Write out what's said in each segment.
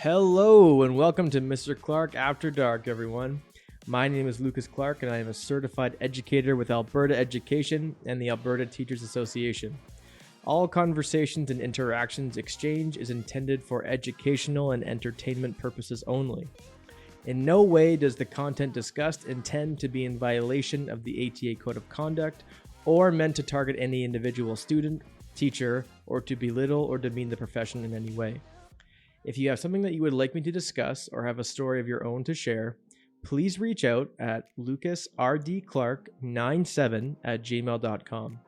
Hello and welcome to Mr. Clark After Dark, everyone. My name is Lucas Clark and I am a certified educator with Alberta Education and the Alberta Teachers Association. All conversations and interactions exchanged is intended for educational and entertainment purposes only. In no way does the content discussed intend to be in violation of the ATA Code of Conduct or meant to target any individual student, teacher, or to belittle or demean the profession in any way. If you have something that you would like me to discuss or have a story of your own to share, please reach out at lucasrdclark97@gmail.com.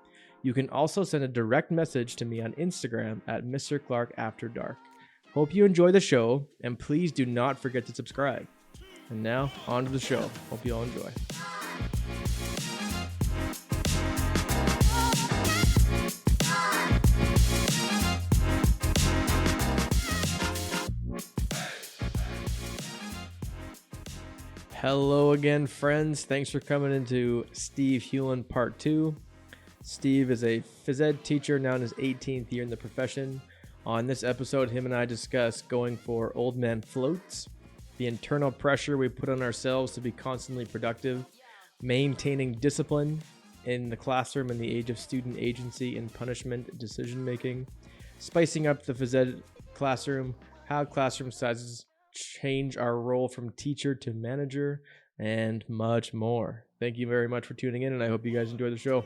You can also send a direct message to me on Instagram at Mr. Clark After Dark. Hope you enjoy the show, and please do not forget to subscribe. And now, on to the show. Hope you all enjoy. Hello again, friends. Thanks for coming into Steve Hulan Part 2. Steve is a PhysEd teacher now in his 18th year in the profession. On this episode, him and I discuss going for old man floats, the internal pressure we put on ourselves to be constantly productive, maintaining discipline in the classroom in the age of student agency and punishment decision-making, spicing up the PhysEd classroom, how classroom sizes change our role from teacher to manager, and much more. Thank you very much for tuning in, and I hope you guys enjoy the show.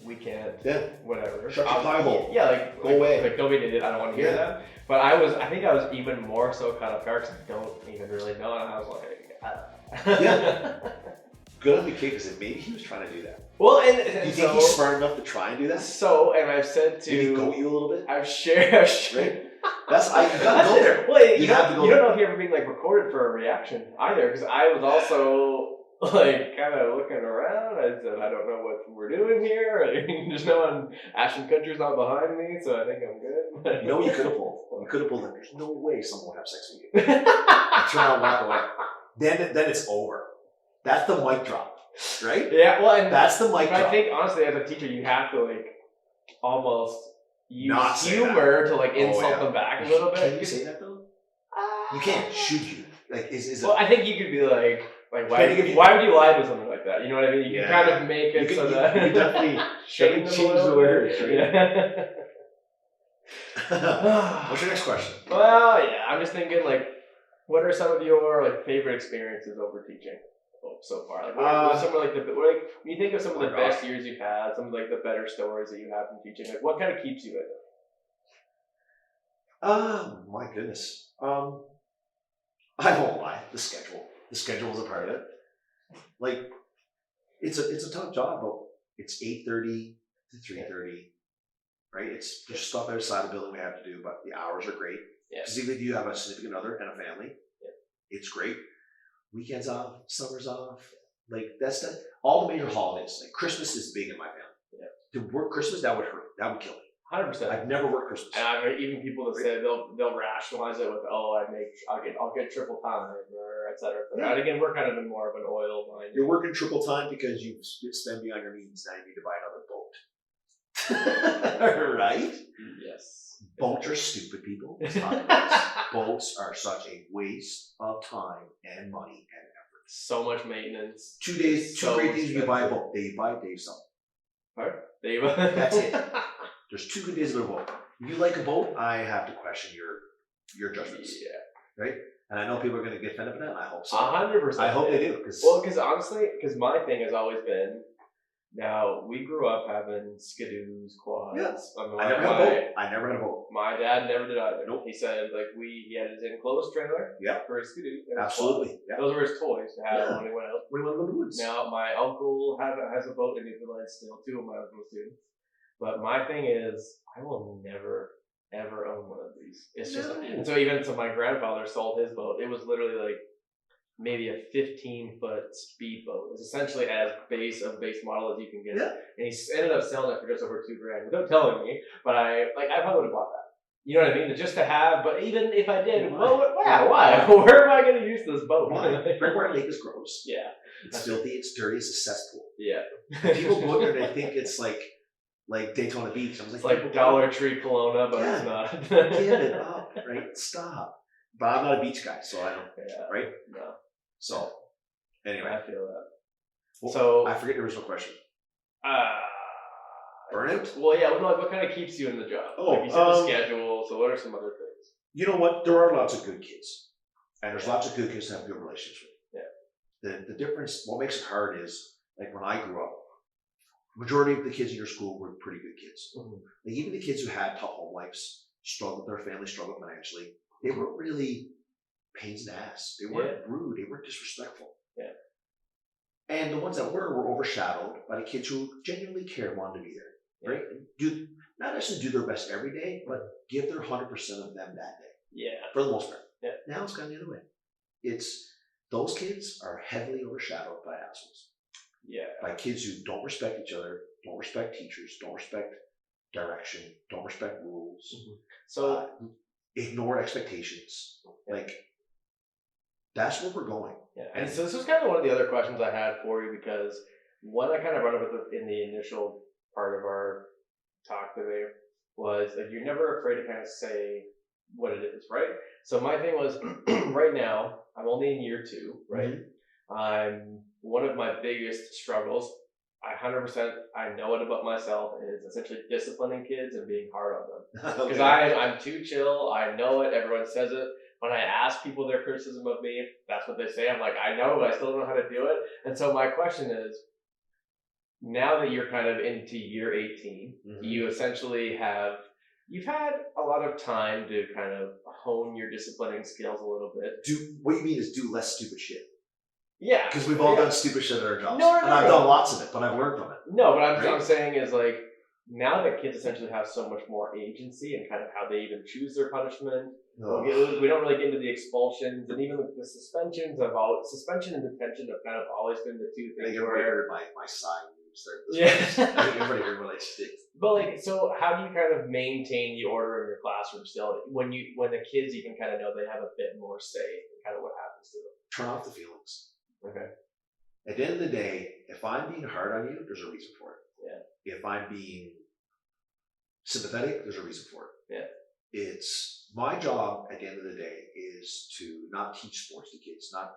We can't. Yeah. Whatever. Shut your Bible. Yeah, Go away. Like, don't be an idiot. I don't want to hear that. But I think I was even more so caught off guard because I don't even really know, and I was like, Yeah. Good on the kid, because maybe he was trying to do that. Well, Do you think he's smart enough to try and do that? So, and I've said to... Did he goat you a little bit? I've shared... Right? You gotta go there. Well, you have to go you there. don't know if you're ever being like recorded for a reaction either, because I was also like kind of looking around. I said, I don't know what we're doing here. There's no one, Ashton Kutcher's not behind me, so I think I'm good. You know what you could have pulled? You could have pulled him. There's no way someone would have sex with you. And turn around and walk away. Then it's over. That's the mic drop. Right? Yeah, well, and that's the mic drop. I think, honestly, as a teacher, you have to, like, almost use Not humor to, like, insult them back a little bit. Can you say that, though? You can't. Should you? Like, well, I think you could be like why would you lie to something like that? You know what I mean? You can kind of make it so that... You definitely change the words, right? Yeah. What's your next question? Well, yeah, I'm just thinking, like, what are some of your, like, favorite experiences over teaching so far? Like, what are some of, like, when you think of some of the best years you've had, some of, like, the better stories that you have from teaching, like, what kind of keeps you in it? My goodness. I won't lie. The schedule is a part of it. Like, it's a tough job, but it's 8:30 to 3:30, right? It's there's stuff outside the building we have to do, but the hours are great. Yeah. Because even if you have a significant other and a family, it's great. Weekends off, summers off, like all the major holidays. Like Christmas is big in my family. Yeah. To work Christmas, that would hurt. That would kill me. 100%. I've never worked Christmas. And I've heard even people that say they'll rationalize it with, I'll get triple time or et cetera. Yeah. And again, we're kind of in more of an oil line. You're working triple time because you spend beyond your means. Now you need to buy another boat. Right? Yes. Boats are stupid, people. Boats are such a waste of time and money and effort. So much maintenance. 2 days, two great days you buy a boat. Day by day something. Pardon? That's it. There's 2 good days of a boat. If you like a boat, I have to question your judgments. Yeah. Right? And I know people are going to get offended by that, and I hope so. 100%. I hope they do. Because honestly, my thing has always been, now, we grew up having skidoos, quads. Yes. I never had a boat. My dad never did either. Nope. He said, like, he had his enclosed trailer for his skidoo. Absolutely. Yeah. Those were his toys to have when he went out. When he went in the woods. Now, my uncle has a boat in Newfoundland still. 2 of my uncles do. But my thing is, I will never, ever own one of these. It's just, and so my grandfather sold his boat. It was literally like maybe a 15-foot speedboat. It's essentially as base model as you can get. Yeah. And he ended up selling it for just over $2,000 without telling me. But I probably would have bought that. You know what I mean? Just to have, but even if I did, why? Where am I going to use this boat? Breakwater Lake is gross. Yeah. It's filthy, it's dirty, it's a cesspool. Yeah. People go there and they think it's like like Daytona Beach. I was It's like, like Dollar Tree Kelowna, but it's not. give it up, right? Stop. But I'm not a beach guy, so I don't, right? No. So, anyway. I feel that. Well, So I forget the original question. Burnout? Well, yeah. Well, what kind of keeps you in the job? Oh, like you said, the schedule. So, what are some other things? You know what? There are lots of good kids, and there's lots of good kids to have good relationships with. Yeah. The difference, what makes it hard is like when I grew up, majority of the kids in your school were pretty good kids. Mm-hmm. Like even the kids who had tough home lives, their family struggled financially. They weren't really pains in the ass. They weren't rude. They weren't disrespectful. Yeah. And the ones that were overshadowed by the kids who genuinely cared, wanted to be there, right? And not necessarily do their best every day, but give their 100% of them that day. Yeah. For the most part. Yeah. Now it's gone the other way. Those kids are heavily overshadowed by assholes. Yeah. By kids who don't respect each other, don't respect teachers, don't respect direction, don't respect rules. Mm-hmm. So ignore expectations. Yeah. Like that's where we're going. Yeah. And so this was kind of one of the other questions I had for you, because one I kind of brought up in the initial part of our talk today was like you're never afraid to kind of say what it is, right? So my thing was right now I'm only in year 2, right? Mm-hmm. One of my biggest struggles, I know it about myself, is essentially disciplining kids and being hard on them. Because I'm too chill. I know it. Everyone says it. When I ask people their criticism of me, that's what they say. I'm like, I know, but I still don't know how to do it. And so my question is, now that you're kind of into year 18, mm-hmm. you essentially you've had a lot of time to kind of hone your disciplining skills a little bit. What you mean is do less stupid shit. Yeah. Because we've all done stupid shit at our jobs. And I've done lots of it, but I've learned from it. No, but I'm saying is like, now that kids essentially have so much more agency and kind of how they even choose their punishment. We don't really get into the expulsions, and even the suspension and detention have kind of always been the two things. I think everybody heard my sign when you started this. Yeah. I think everybody heard what I did. But like, so how do you kind of maintain the order in your classroom still when the kids even kind of know they have a bit more say in kind of what happens to them? Turn off the feelings. Okay. At the end of the day, if I'm being hard on you, there's a reason for it. Yeah. If I'm being sympathetic, there's a reason for it. Yeah. It's my job at the end of the day is to not teach sports to kids, not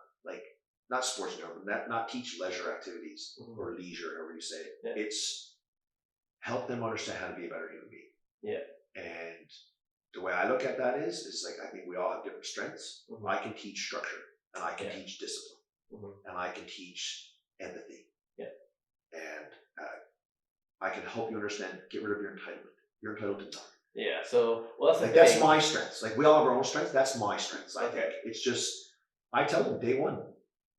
sports in general, but not teach leisure activities mm-hmm. or leisure, however you say it. Yeah. It's help them understand how to be a better human being. Yeah. And the way I look at that is like, I think we all have different strengths. Mm-hmm. I can teach structure, and I can teach discipline. Mm-hmm. And I can teach empathy. Yeah. And I can help you understand, get rid of your entitlement. You're entitled to nothing. Yeah. So, well, that's my strengths. Like we all have our own strengths. That's my strengths. I think it's just, I tell them day one,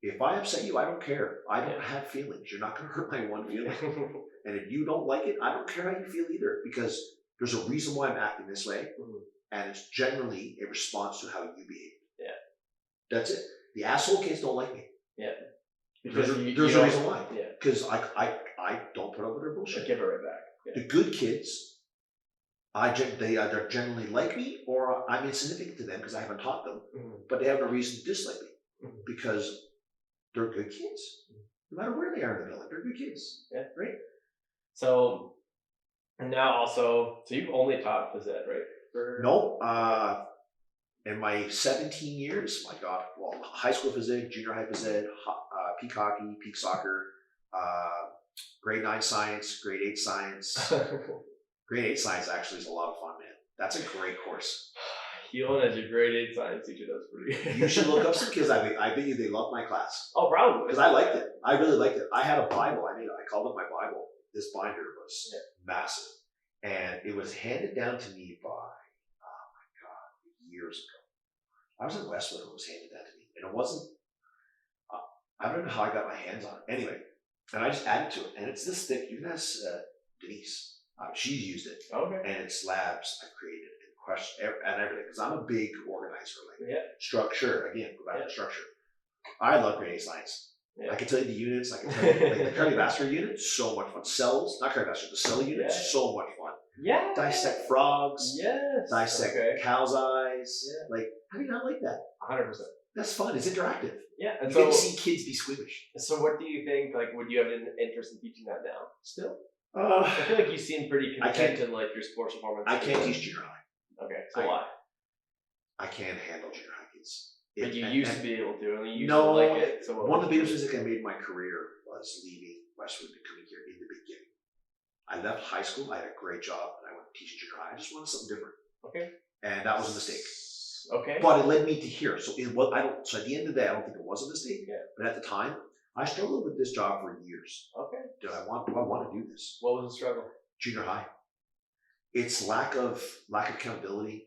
if I upset you, I don't care. I don't have feelings. You're not going to hurt my one feeling. And if you don't like it, I don't care how you feel either, because there's a reason why I'm acting this way. Mm-hmm. And it's generally a response to how you behave. Yeah. That's it. The asshole kids don't like me. Yeah. Because there's a reason why. Yeah. Because I don't put up with their bullshit. I give it right back. Yeah. The good kids, they either generally like me or I'm insignificant to them because I haven't taught them, mm-hmm. but they have no reason to dislike me mm-hmm. because they're good kids. No matter where they are in the building, they're good kids. Yeah. Right? So, and now also, so you've only taught PhysEd, right? No. In my 17 years, my God, well, high school PhysEd, junior high PhysEd, peak hockey, peak soccer, grade 9 science, grade 8 science. Grade 8 science actually is a lot of fun, man. That's a great course. Hulan as your grade 8 science teacher, that's pretty good. You should look up some kids. I bet you they love my class. Oh, probably. Because I liked it. I really liked it. I had a Bible. I called it my Bible. This binder was massive. And it was handed down to me by, years ago. I was in Westwood when it was handed down to me. And it wasn't, I don't know how I got my hands on it. Anyway, and I just added to it. And it's this thick. You can ask Denise. She's used it. Okay. And it's labs I've created and question and everything. Because I'm a big organizer. Structure. Again, go back to structure. I love grade 8 science. Yeah. I can tell you the units. I can tell you like the cardiovascular unit, so much fun. Cells, not cardiovascular, the cell unit, so much fun. Yeah. Dissect frogs. Yes. Dissect cow's eyes. Yeah. Like, how do you not like that? 100%. That's fun. It's interactive. Yeah. And you get to see kids be squeamish. So what do you think, like, would you have an interest in teaching that now? Still? I feel like you seem pretty I can't- content in like your sports performance. I can't teach junior high. Okay, so I- why? I can't handle junior high kids. But you used to be able to, and you used No, to like it. So one of the biggest mistakes I made in my career was leaving Westwood and coming here in the beginning. I left high school. I had a great job, and I went to teaching junior high. I just wanted something different. Okay. And that was a mistake. Okay. But it led me to here. So it was. So at the end of the day, I don't think it was a mistake. Yeah. But at the time, I struggled with this job for years. Okay. Do I want to do this? What was the struggle? Junior high. It's lack of accountability,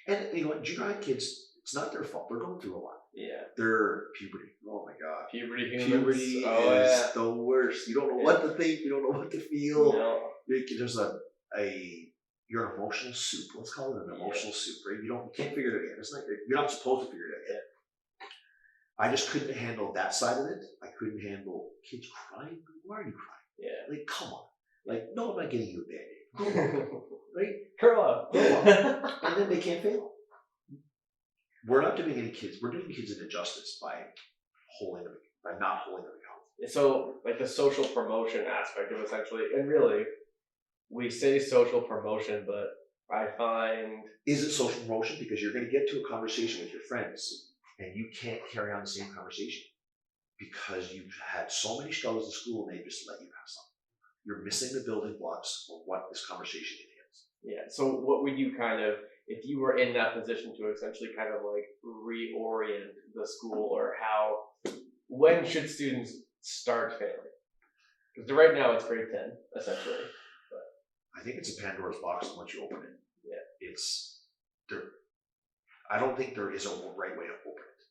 and you know what? Junior high kids. It's not their fault. They're going through a lot. Yeah. They're puberty. Oh my god. Puberty humans. Puberty is the worst. You don't know what to think. You don't know what to feel. No. There's you're an emotional soup. Let's call it an emotional soup, right? You can't figure it out. It's like you're not supposed to figure it out yet. I just couldn't handle that side of it. I couldn't handle kids crying. Why are you crying? Yeah. Like, come on. Like, no, I'm not getting you a band-aid. Right? Curl up. And then they can't fail. We're not doing any kids. We're doing kids an injustice by not holding them accountable. So, like the social promotion aspect of essentially, and really, we say social promotion, but I find Is it social promotion? Because you're going to get to a conversation with your friends, and you can't carry on the same conversation because you've had so many struggles in school, and they just let you have something. You're missing the building blocks of what this conversation entails. yeah. So, what would you kind of, if you were in that position to essentially kind of like reorient the school, or when should students start failing? Because right now it's grade 10, essentially. I think it's a Pandora's box once you open it. Yeah. It's there. I don't think there is a right way to open it.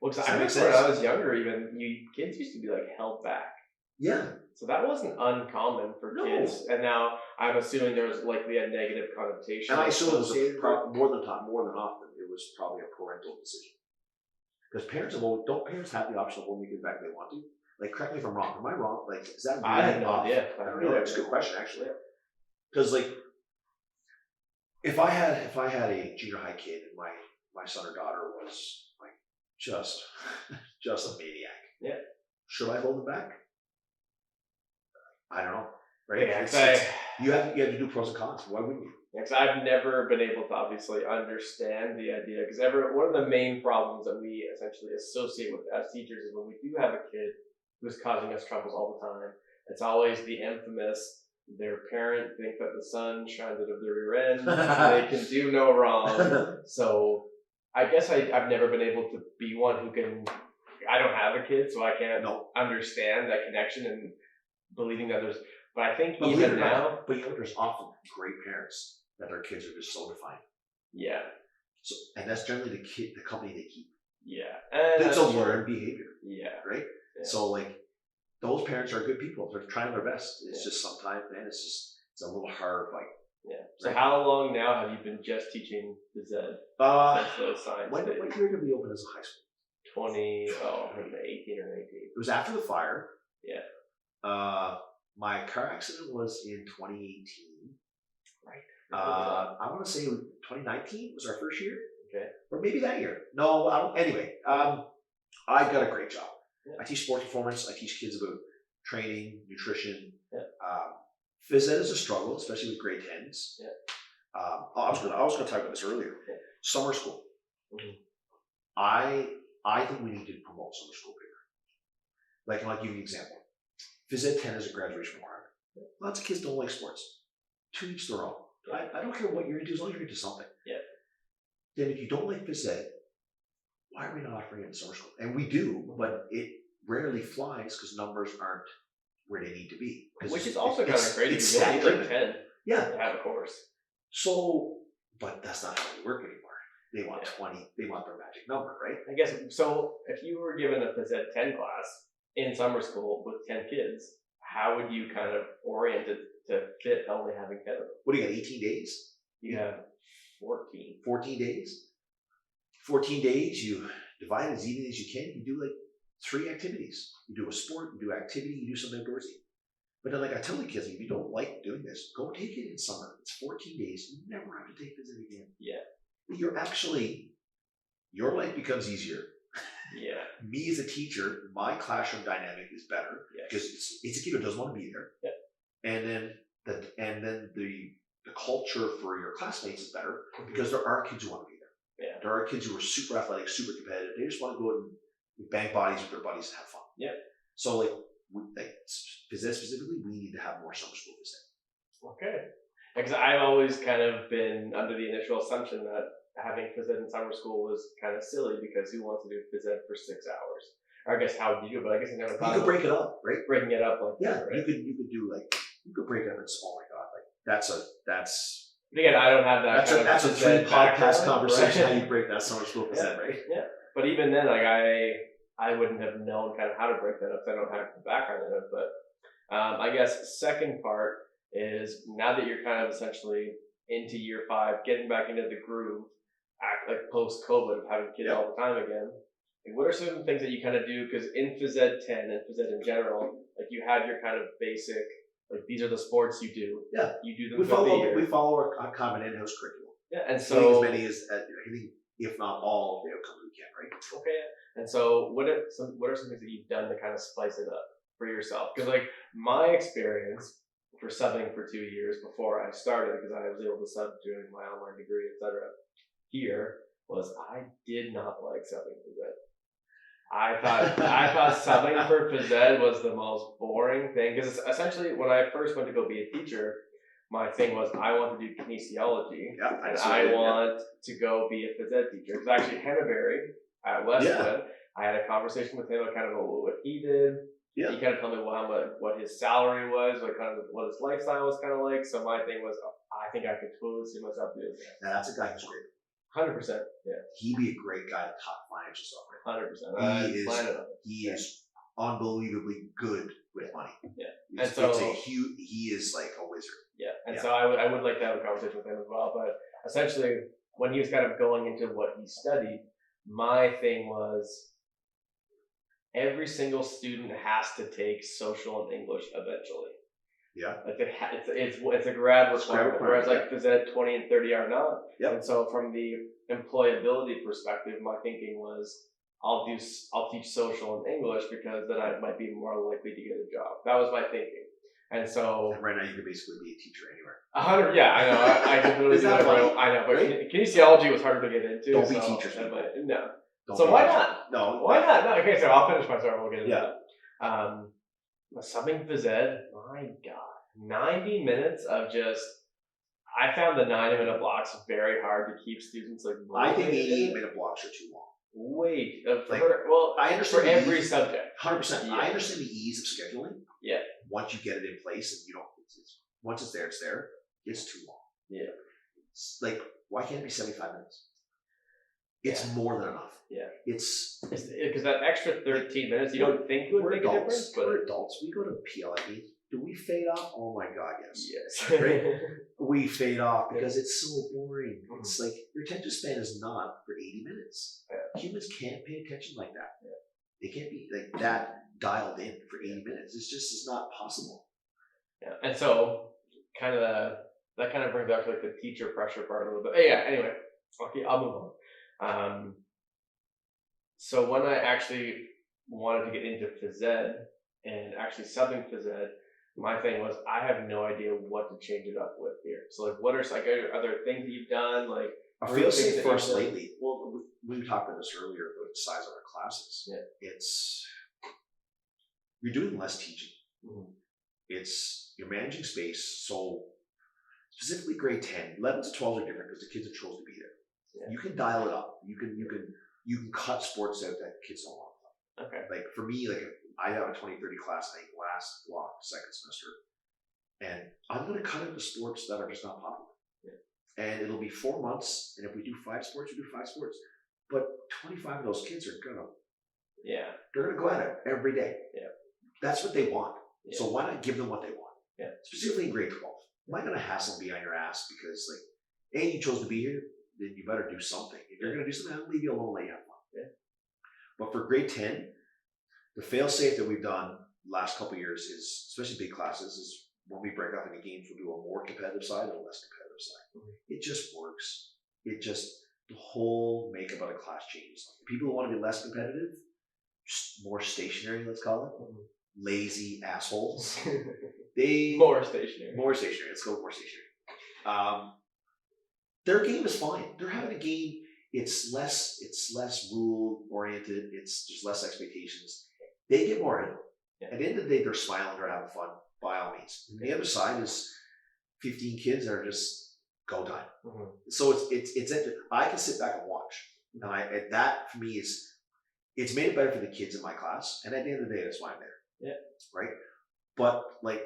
Well, because Does I that make remember when I sense? was younger, even kids used to be like held back. Yeah. So that wasn't uncommon for No. kids, and now I'm assuming there was likely a negative connotation. And I assume it was associated more than often, it was probably a parental decision. Because don't parents have the option of holding kids back if they want to? Like, correct me if I'm wrong. Am I wrong? Like, is that I have no off? idea. I don't know. That's a good question, actually. Because like, if I had a junior high kid and my son or daughter was like just a maniac, Yeah. should I hold them back? I don't know. Right? Yeah, You have to do pros and cons. Why wouldn't you? because I've never been able to obviously understand the idea. Because one of the main problems that we essentially associate with as teachers is when we do have a kid who's causing us troubles all the time, it's always the infamous, their parent think that the sun shines out of their rear end, they can do no wrong. So I guess I've never been able to be one who can, I don't have a kid, so I can't understand that connection and believing that there's, but I think But even now. But you know, there's often great parents that their kids are just so defiant. Yeah. So, and that's generally the company they keep. Yeah. And it's a learned behavior. Yeah. Right? Yeah. So like, those parents are good people. They're trying their best. It's just sometimes, man, it's a little hard fight. Yeah. So how long now have you been just teaching PhysEd? Since those signs. What year did we open as a high school? 18 or 19. It was after the fire. Yeah. My car accident was in 2018. Right. I want to say 2019 was our first year. Okay. Or maybe that year. No, I don't. Anyway, I got a great job. Yeah. I teach sports performance. I teach kids about training, nutrition. Yeah. PhysEd is a struggle, especially with grade 10s. Yeah. I was going to talk about this earlier. Yeah. Summer school. Mm-hmm. I think we need to promote summer school bigger. Like, I'll give you an example. PhysEd 10 is a graduation requirement. Yeah. Lots of kids don't like sports. To each their own. Yeah. I don't care what you're into as long as you're into something. Yeah. Then if you don't like PhysEd, why are we not offering it in summer school? And we do, but it rarely flies because numbers aren't where they need to be. Which is also kind of crazy. It's you that need like 10 to have a course. So, but that's not how they work anymore. They want 20. They want their magic number, right? I guess, so if you were given a PhysEd 10 class in summer school with 10 kids, how would you kind of orient it to fit only having 10 of them? What do you got, 18 days? You have 14. 14 days? 14 days, you divide as evenly as you can. You do like 3 activities. You do a sport, you do activity, you do something outdoorsy. But then, like, I tell the kids, if you don't like doing this, go take it in summer. It's 14 days. You never have to take PhysEd again. Yeah. Your life becomes easier. Yeah. Me as a teacher, my classroom dynamic is better because it's a kid who doesn't want to be there. Yeah. And then and then the culture for your classmates is better because there are kids who want to be there. Yeah. There are kids who are super athletic, super competitive. They just want to go out and bang bodies with their buddies and have fun. Yeah. So phys ed specifically, we need to have more summer school phys ed. Okay. Because I've always kind of been under the initial assumption that having phys ed in summer school was kind of silly because who wants to do phys ed for 6 hours? Or I guess how would you do it? But I guess I never thought You could break it up, right? breaking it up like Yeah, that, right? you could do you could break it up in small. Oh my god, that's But again, I don't have that. that's a phys ed 3 podcast background, conversation right? how you break that summer school phys ed, right? Yeah. But even then, like I wouldn't have known kind of how to break that up. I don't have the background in it. But I guess second part is now that you're kind of essentially into year 5, getting back into the groove, like post COVID of having kids all the time again. Like what are some things that you kind of do? Because in phys ed 10 and phys ed in general, like you have your kind of basic, like these are the sports you do. Yeah. You do them. We follow our common in-house curriculum. Yeah, and so as many as anything, if not all, of the outcomes we can, right? Okay. And so what are some things that you've done to kind of spice it up for yourself? Because like my experience for subbing for 2 years before I started, because I was able to sub during my online degree, etc. Here was I did not like subbing phys ed. I thought subbing for phys ed was the most boring thing because essentially when I first went to go be a teacher, my thing was I want to do kinesiology and I want to go be a phys ed teacher. It was actually Henneberry at Westwood. I had a conversation with him about kind of what he did. Yeah. He kind of told me what his salary was, what his lifestyle was kind of like. So my thing was, I think I could totally see myself doing that. Now that's a guy who's great. 100%. Yeah. He'd be a great guy to talk financial stuff. 100%. He is unbelievably good with money. Yeah. And so he is like a wizard. Yeah. And so I would like to have a conversation with him as well. But essentially, when he was kind of going into what he studied, my thing was every single student has to take social and English eventually. Yeah. Like it's a grad requirement, whereas like phys ed 20 and 30 are not. Yep. And so from the employability perspective, my thinking was I'll teach social and English because then I might be more likely to get a job. That was my thinking. And so right now you can basically be a teacher anywhere. 100, yeah, I know. I can literally do that. I know, but right? Kinesiology was harder to get into. Don't be teachers. No. So why not? No. Why not? No. Okay, so I'll finish my story. We'll get into that. Subbing phys ed, my God, 90 minutes of just. I found the 90-minute blocks very hard to keep students like. I think 88-minute blocks are too long. Wait, I understand for every subject. 100%. Yeah. I understand the ease of scheduling. Yeah. Once you get it in place, and you don't, once it's there, it's there. It's too long. Yeah. It's like, why can't it be 75 minutes? It's more than enough. Yeah. It's because that extra 13 minutes, you don't think would make a difference. But we're adults. We go to PLFE. Do we fade off? Oh my God, yes. Yes. Right? We fade off because it's so boring. Mm-hmm. It's like your attention span is not for 80 minutes. Yeah. Humans can't pay attention like that. Yeah. They can't be like that dialed in for 80 minutes. It's not possible. Yeah. And so that kind of brings up to like the teacher pressure part a little bit. Yeah, anyway. Okay, I'll move on. So when I actually wanted to get into phys ed and actually subbing phys ed, my thing was I have no idea what to change it up with here. So like, are there things that you've done like? I feel safe first lately. Well, we talked about this earlier about the size of our classes. Yeah. You're doing less teaching. Mm-hmm. You're managing space. So specifically grade 10, 11 to 12 are different because the kids have chosen to be there. Yeah. You can dial it up. You can cut sports out that kids don't want. Okay. Like for me, like I have a 20-30 class, I think last block, second semester. And I'm going to cut out the sports that are just not popular. Yeah. And it'll be 4 months. And if we do 5 sports, we do 5 sports. But 25 of those kids are going to, they're going to go at it every day. Yeah. That's what they want. Yeah. So why not give them what they want? Yeah. Specifically in grade 12. I'm not going to hassle and be on your ass because like, A, you chose to be here, then you better do something. If you're going to do something, I'll leave you alone, let you have fun. Yeah. But for grade 10, the fail-safe that we've done the last couple of years is, especially big classes, is when we break off into games, we'll do a more competitive side and a less competitive side. Mm-hmm. It just works. The whole makeup of a class changes. People who want to be less competitive, just more stationary, let's call it. Mm-hmm. lazy assholes. More stationary. More stationary. Let's go more stationary. Their game is fine. They're having a game. It's less rule oriented. There's less expectations. They get more in. Yeah. At the end of the day, they're smiling. They're having fun. By all means. And the other side is 15 kids that are just go time. Mm-hmm. So it's I can sit back and watch, and that for me it's made it better for the kids in my class. And at the end of the day, that's why I'm there. Yeah. Right. But like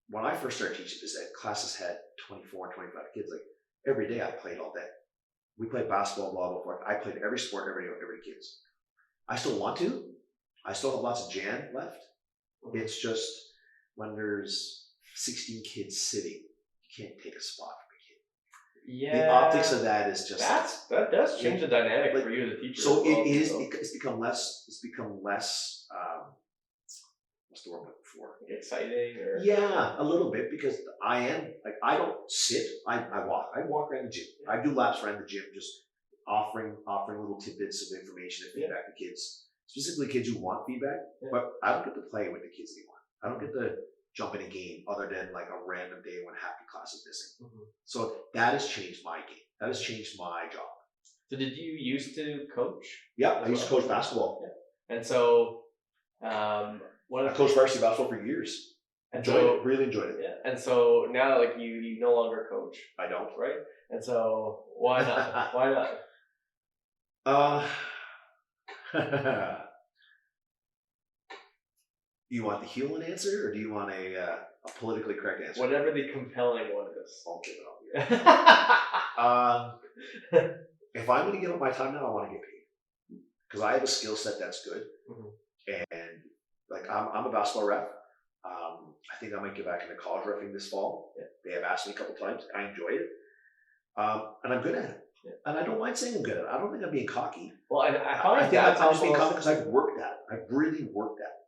when I first started teaching this, classes had 24 and 25 kids. Like every day I played all day. We played basketball, blah, blah, blah. I played every sport, every day with every kids. I still want to. I still have lots of Jan left. Mm-hmm. It's just when there's 16 kids sitting, you can't take a spot from a kid. Yeah. The optics of that is just that does change the dynamic for you as a teacher. So it's become less what's the word I'm looking for? Exciting or a little bit, because I don't sit, I walk. I walk around the gym. Yeah. I do laps around the gym, just offering little tidbits of information and feedback to kids, specifically kids who want feedback. Yeah. But I don't get to play with the kids anymore. I don't get to jump in a game other than like a random day when half the class is missing. Mm-hmm. So that has changed my game. That has changed my job. So did you used to coach? Yeah, I used to coach basketball. Yeah. And so I coached varsity basketball for years. Really enjoyed it. Yeah. And so now, like you no longer coach. I don't. Right. And so why not? Why not? Do you want the Hulan answer, or do you want a politically correct answer? Whatever the compelling one is. I'll give it up. If I'm going to give up my time now, I want to get paid, because I have a skill set that's good. Mm-hmm. And like I'm a basketball ref. I think I might get back into college reffing this fall. Yeah. They have asked me a couple times. I enjoy it, and I'm good at it. Yeah. And I don't mind saying I'm good at it. I don't think I'm being cocky. Well, and I think I'm just being cocky because I've worked at it. I've really worked at it.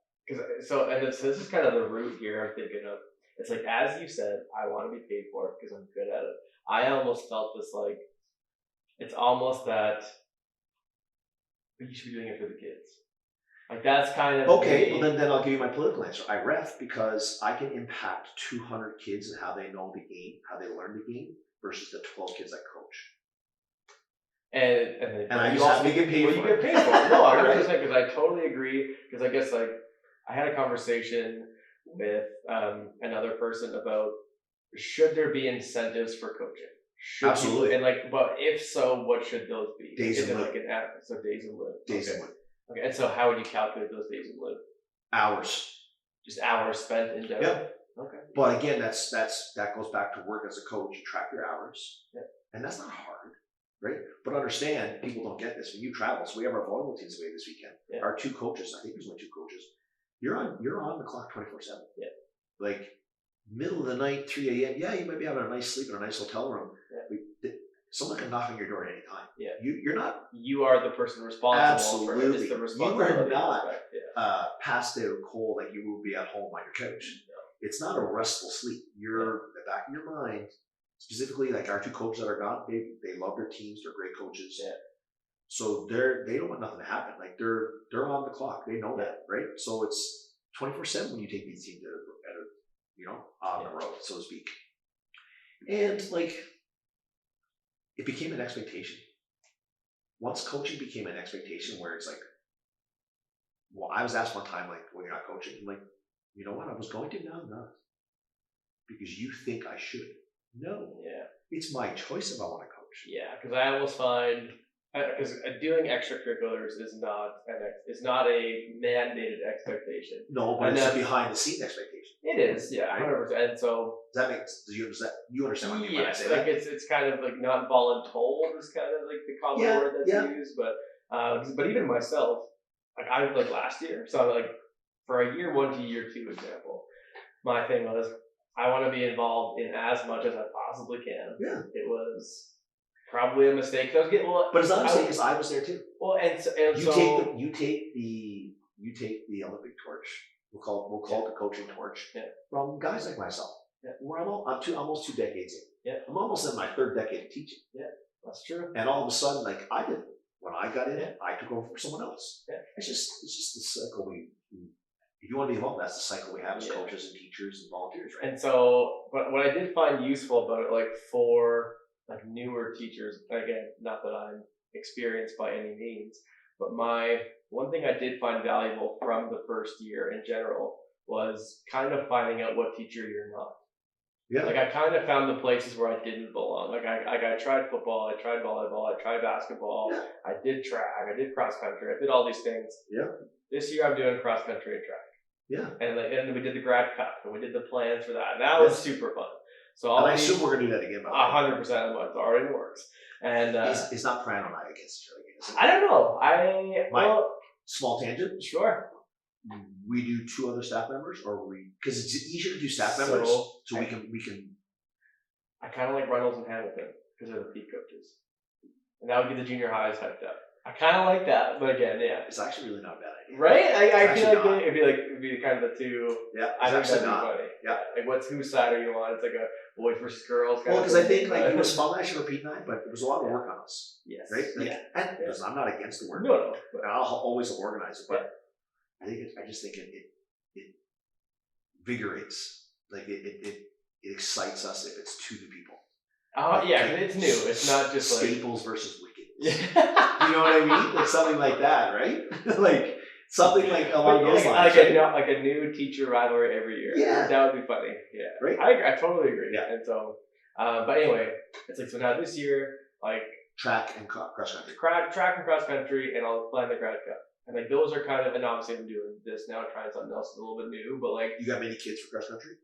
This is kind of the root here I'm thinking of. It's like, as you said, I want to be paid for it because I'm good at it. I almost felt this like, it's almost that you should be doing it for the kids. Like that's kind of okay. Well, then I'll give you my political answer. I ref because I can impact 200 kids and how they know the game, how they learn the game, versus the 12 kids I coach. And I just have to get paid for it. You get paid for it. No, I'm just saying, because I totally agree. Because I guess like I had a conversation with another person about should there be incentives for coaching? Absolutely. And like, but if so, what should those be? Days in live. Like an app? So days in live. Days in live. Okay, and so how would you calculate those days in live? Hours. Just hours spent in depth? Yep. Okay. But again, that goes back to work as a coach. You track your hours. Yep. And that's not hard, right? But understand, people don't get this. When you travel, so we have our volleyball teams away this weekend. Yep. Our two coaches, I think there's only two coaches. You're on the clock 24/7. Yeah. Like middle of the night, 3 a.m. Yeah, you might be having a nice sleep in a nice hotel room. Yeah. Someone can knock on your door at any time. Yeah. You're not. You are the person responsible for it. Absolutely. You are not passed out cold like you would be at home on your couch. No. It's not a restful sleep. You're in the back of your mind, specifically like our two coaches that are gone, they love their teams, they're great coaches. Yeah. So they don't want nothing to happen. Like they're on the clock. They know that, right? So it's 24/7 when you take these teams on the road, so to speak. And like it became an expectation. Once coaching became an expectation where it's like, well, I was asked one time, like, well, you're not coaching. I'm like, you know what? I was going to, now I'm not. Because you think I should. No. Yeah. It's my choice if I want to coach. Yeah, because I almost find, because doing extracurriculars is not a mandated expectation. No, but it's a behind the scenes expectation. It is, yeah, 100%. And so do you understand? You understand what I mean when I say like that? it's kind of like not voluntold is kind of like the common word that's used, but even myself, like I like last year, so like for a year 1 to year 2 example, my thing was I want to be involved in as much as I possibly can. Yeah, it was probably a mistake. I was getting but it's not a mistake because I was there too. Well, you take the Olympic torch. We'll call it the coaching torch from guys like myself. Yeah. I'm almost 2 decades in. Yeah. I'm almost in my 3rd decade of teaching. Yeah, that's true. And all of a sudden, like I did when I got in, I took over for someone else. Yeah. It's just the cycle we if you want to be involved, that's the cycle we have as Yeah. coaches and teachers and volunteers, right? And so, but what I did find useful about it, like for like newer teachers, again, not that I'm experienced by any means, but one thing I did find valuable from the first year in general was kind of finding out what teacher you're not. Yeah. Like I kind of found the places where I didn't belong. Like I tried football, I tried volleyball, I tried basketball, Yeah. I did track, I did cross country, I did all these things. Yeah. This year I'm doing cross country and track. Yeah. And we did the grad cup and we did the plans for that. And that was super fun. So I assume we're gonna do that again. 100% of the month already in the works. And it's not Hulan and I against each other again, is it? I don't know. Small tangent. Sure. We do 2 other staff members, or because it's easier to do staff members, so we can. I kind of like Reynolds and Hamilton because they're the peak coaches, and that would be the junior highs hyped up. I kind of like that, but again, yeah, it's actually really not a bad idea, right? I feel like it'd be kind of the two. Yeah, I think that'd be not funny. Yeah, like whose side are you on? It's like a boys versus girls. Well, because I think like it was fun last year with Pete and I, but it was a lot of work on us. Yes. Right. And listen, I'm not against the work. No. And I'll always organize it, but I just think it invigorates. Like it excites us if it's 2 new people. Oh yeah, it's new. It's not just Staples versus Wicked. You know what I mean? Like something like that, right? Like something like along those lines. Like a new teacher rivalry every year. Yeah, that would be funny. Yeah, right. I totally agree. Yeah, and so, but anyway, it's like so now this year, like track and cross country, track and cross country, and I'll plan the grad cup. And like those are kind of, and obviously I'm doing this now, trying something else a little bit new. But like, you got many kids for cross country?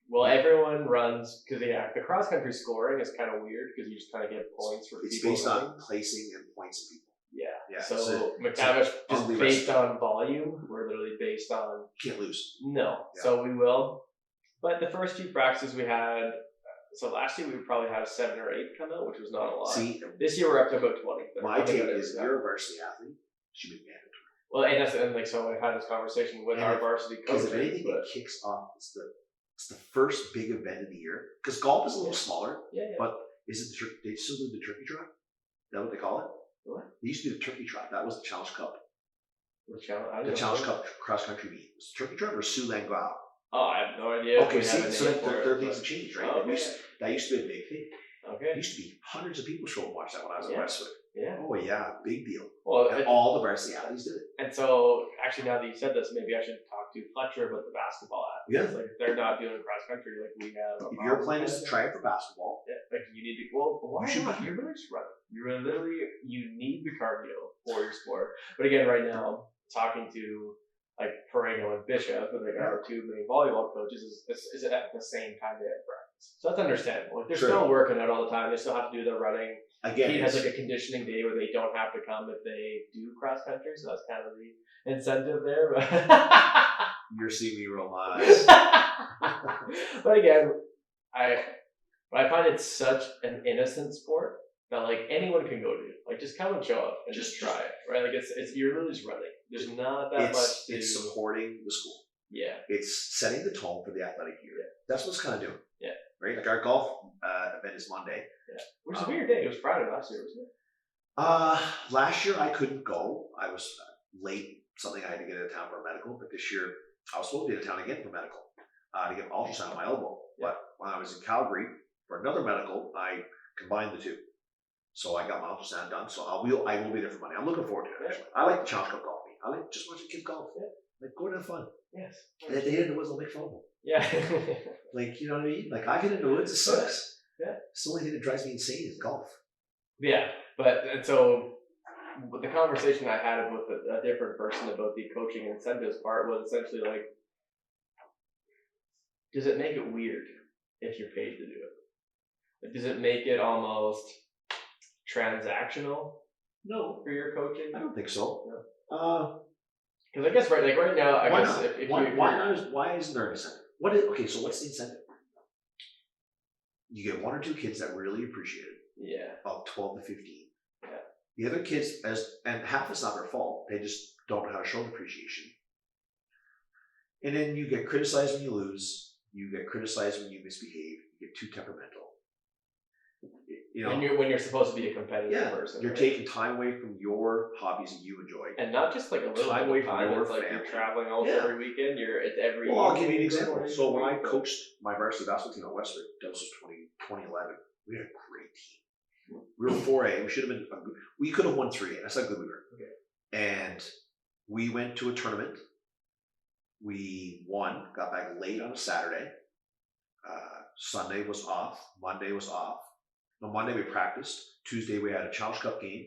Well, everyone runs because the cross country scoring is kind of weird because you just kind of get points for it's people. It's based on placing and points of people. Yeah. So McTavish just based on volume. We're literally based on can't lose. No. Yeah. So we will. But the first 2 practices we had. So last year we would probably have 7 or 8 come out, which was not a lot. See, this year we're up to about 20. My take is you're a varsity athlete. Should be mandatory. Well, and like so, I've had this conversation with our varsity coaches. Because if anything, it kicks off. It's the first big event of the year. Because golf is a little smaller. Yeah. But is it they still do the turkey trot? Is that what they call it? What? They used to do the turkey trot. That was the Challenge Cup. The Challenge Cup cross country meet. Was it turkey trot or Hulan and I? Oh, I have no idea. Okay, so their things have changed, right? Okay. That used to be a big thing. Okay. There used to be hundreds of people show up and watch that when I was at Westwood. Yeah. Oh yeah, big deal. Well, and all the varsity athletes did it. And so, actually, now that you said this, maybe I should talk to Fletcher about the basketball athletes. Yeah. Like, if they're not doing cross country, like we have. If your plan is to try it for basketball, like you need to. Well, why not? You're really just running. You need the cardio for your sport. But again, right now, talking to like Perego and Bishop, and like our 2 main volleyball coaches, is at the same time they have practice. So that's understandable. Like they're still working out all the time. They still have to do their running. Again, he has like a conditioning day where they don't have to come if they do cross country. So that's kind of the incentive there. But you're seeing me roll eyes. But again, I find it such an innocent sport that like anyone can go do. Like just come and show up and just try it, right? Like it's you're really just running. There's not that much. It's supporting the school. Yeah. It's setting the tone for the athletic year. Yeah. That's what it's kind of doing. Yeah. Right. Like our golf event is Monday. Yeah. Which is a weird day. It was Friday last year, wasn't it? Last year I couldn't go. I was late. Something I had to get out of town for a medical. But this year I was supposed to be in town again for medical to get an ultrasound on my elbow. Yeah. But when I was in Calgary for another medical, I combined the 2. So I got my ultrasound done. So I will be there for Monday. I'm looking forward to it. Actually. I like the Challenge Cup golf. I like just watching kids golf. Yeah. Like go and have fun. Yes. And at the end of the woods, I'll make fun of them. Yeah. Like, you know what I mean? Like I get into the woods, it sucks. Yeah. It's the only thing that drives me insane is golf. Yeah. And so the conversation I had with a different person about the coaching incentives part was essentially like, does it make it weird if you're paid to do it? Like, does it make it almost transactional? No. For your coaching? I don't think so. No. Because I guess right now, why isn't there an incentive? So what's the incentive? You get 1 or 2 kids that really appreciate it. Yeah. About 12 to 15. Yeah. The other kids, and half is not their fault. They just don't know how to show appreciation. And then you get criticized when you lose. You get criticized when you misbehave. You get too temperamental. You know, when you're supposed to be a competitive person. You're taking time away from your hobbies that you enjoy. And not just like a little time away from your it's like family. you're traveling almost every weekend. It's every. Well, I'll give you an example. So when I coached my varsity basketball team at Westford, that was 2011, we had a great team. We were 4A. We should have been. We could have won 3A. That's how good we were. Okay. And we went to a tournament. We won. Got back late on a Saturday. Sunday was off. Monday was off. On Monday we practiced. Tuesday we had a Challenge Cup game.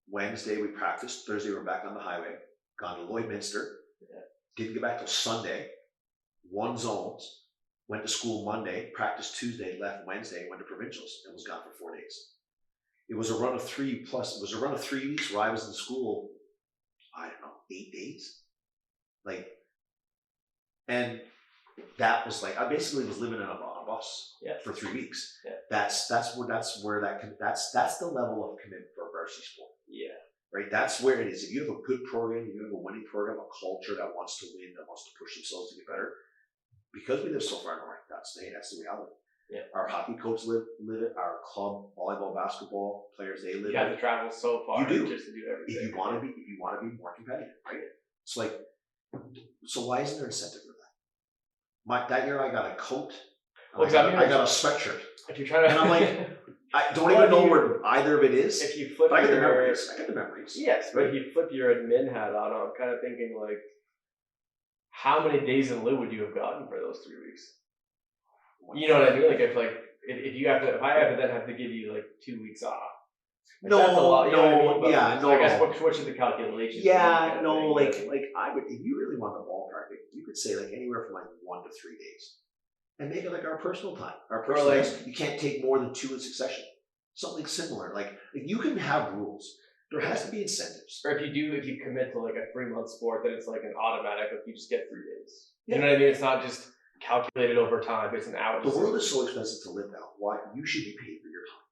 Wednesday we practiced. Thursday we were back on the highway. Gone to Lloydminster. Didn't get back till Sunday. Won zones. Went to school Monday. Practiced Tuesday. Left Wednesday. Went to provincials and was gone for 4 days. It was a run of 3 plus. It was a run of 3 weeks where I was in school. I don't know, 8 days. And that was I basically was living in a bus for 3 weeks. Yeah. That's the level of commitment for a varsity sport. Yeah. Right. That's where it is. If you have a good program, you have a winning program, a culture that wants to win, that wants to push themselves to get better. Because we live so far north, that's the reality. Yeah. Our hockey coaches live it. Our club, volleyball, basketball players, they live it. You have to travel so far. You do. Just to do everything. If you want to be more competitive, right? It's so why isn't there incentive for that? That year I got a coat. I got a sweatshirt. If you're trying to, and I'm I don't even know where either of it is. If you flip, I got the memories. Yes, but if you flip your admin hat on, I'm kind of thinking how many days in lieu would you have gotten for those 3 weeks? You know what I mean? If I have to give you 2 weeks off. No, that's a lot, no, you know what I mean? yeah, no. I guess what should the calculation? Yeah, no, I would. If you really want the ballpark, you could say anywhere from 1 to 3 days, and make it our personal time. Our personal days, you can't take more than 2 in succession. Something similar. You can have rules. There has to be incentives. Or if you commit to a 3-month sport, then it's an automatic. You just get 3 days. You know what I mean? It's not just calculated over time. It's an hour. The world is so expensive to live now. Why you should be paid for your time?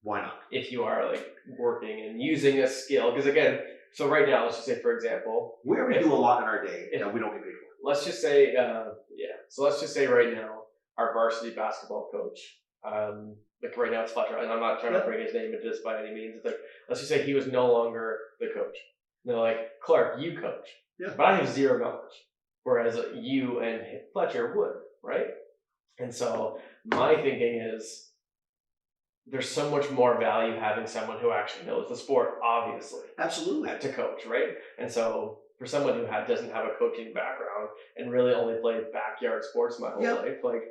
Why not? If you are working and using a skill, because again, so right now, let's just say, for example, we already do a lot in our day that we don't get paid for. Let's just say, So let's just say right now, our varsity basketball coach, right now it's Fletcher, and I'm not trying to bring his name into this by any means. It's let's just say he was no longer the coach. And they're Clark, you coach, but I have zero knowledge, whereas you and Fletcher would, right? And so my thinking is, there's so much more value having someone who actually knows the sport, obviously. Absolutely. To coach, right? And so for someone who doesn't have a coaching background and really only played backyard sports my whole life,